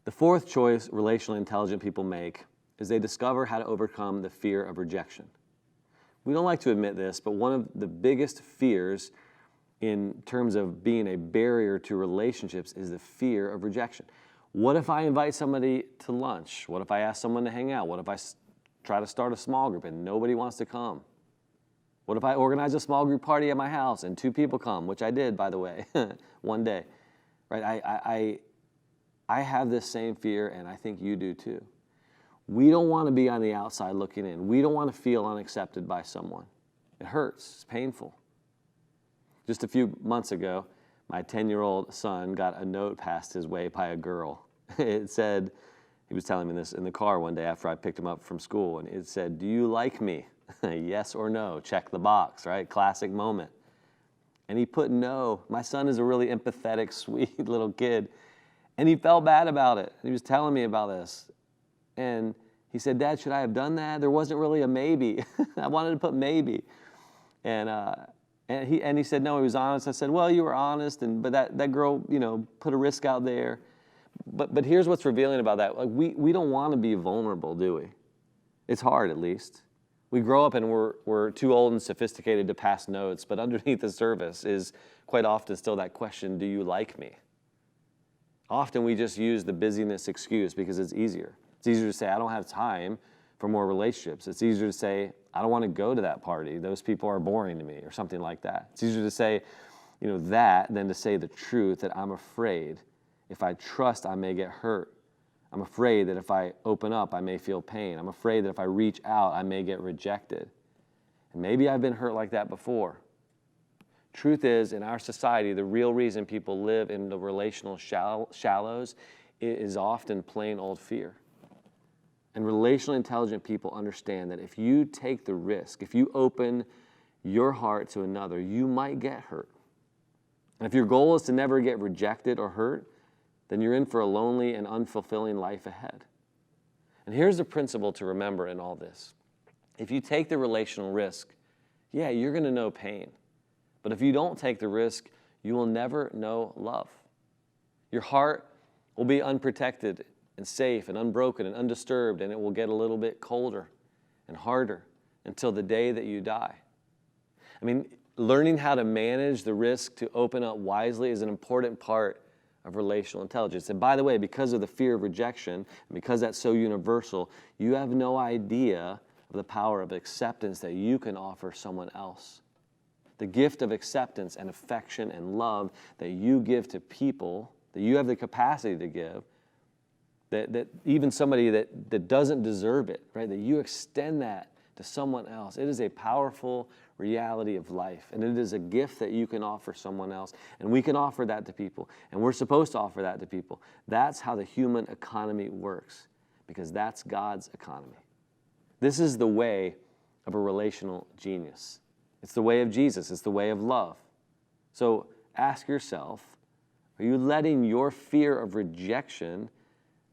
The fourth choice relationally intelligent people make is they discover how to overcome the fear of rejection. We don't like to admit this, but one of the biggest fears in terms of being a barrier to relationships is the fear of rejection. What if I invite somebody to lunch? What if I ask someone to hang out? What if I try to start a small group and nobody wants to come? What if I organize a small group party at my house and 2 people come, which I did, by the way, one day, right? I have this same fear, and I think you do too. We don't want to be on the outside looking in. We don't want to feel unaccepted by someone. It hurts. It's painful. Just a few months ago, my 10-year-old son got a note passed his way by a girl. It said, he was telling me this in the car one day after I picked him up from school, and it said, "Do you like me? Yes or no? Check the box," right? Classic moment. And he put no. My son is a really empathetic, sweet little kid, and he felt bad about it. He was telling me about this. And he said, "Dad, should I have done that? There wasn't really a maybe." I wanted to put maybe. And he said, no, he was honest. I said, well, you were honest, but that girl, put a risk out there. But here's what's revealing about that. Like we don't want to be vulnerable, do we? It's hard, at least. We grow up and we're too old and sophisticated to pass notes, but underneath the surface is quite often still that question, do you like me? Often we just use the busyness excuse because it's easier. It's easier to say, I don't have time for more relationships. It's easier to say, I don't want to go to that party. Those people are boring to me, or something like that. It's easier to say, that than to say the truth that I'm afraid if I trust, I may get hurt. I'm afraid that if I open up, I may feel pain. I'm afraid that if I reach out, I may get rejected. And maybe I've been hurt like that before. Truth is, in our society, the real reason people live in the relational shallows is often plain old fear. And relationally intelligent people understand that if you take the risk, if you open your heart to another, you might get hurt. And if your goal is to never get rejected or hurt, then you're in for a lonely and unfulfilling life ahead. And here's the principle to remember in all this. If you take the relational risk, yeah, you're going to know pain. But if you don't take the risk, you will never know love. Your heart will be unprotected and safe and unbroken and undisturbed, and it will get a little bit colder and harder until the day that you die. I mean, learning how to manage the risk to open up wisely is an important part of relational intelligence. And by the way, because of the fear of rejection, and because that's so universal, you have no idea of the power of acceptance that you can offer someone else. The gift of acceptance and affection and love that you give to people, that you have the capacity to give, that even somebody that doesn't deserve it, right? That you extend that to someone else. It is a powerful reality of life, and it is a gift that you can offer someone else, and we can offer that to people, and we're supposed to offer that to people. That's how the human economy works, because that's God's economy. This is the way of a relational genius. It's the way of Jesus. It's the way of love. So ask yourself, are you letting your fear of rejection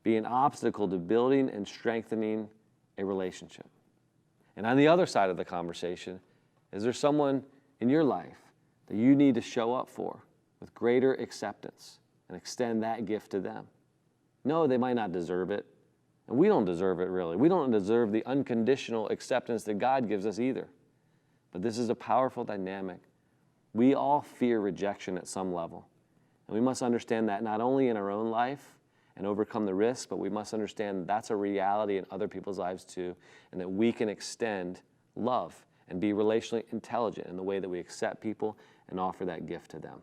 be an obstacle to building and strengthening a relationship? And on the other side of the conversation, is there someone in your life that you need to show up for with greater acceptance and extend that gift to them? No, they might not deserve it. And we don't deserve it, really. We don't deserve the unconditional acceptance that God gives us either. But this is a powerful dynamic. We all fear rejection at some level. And we must understand that not only in our own life and overcome the risk, but we must understand that's a reality in other people's lives too, and that we can extend love and be relationally intelligent in the way that we accept people and offer that gift to them.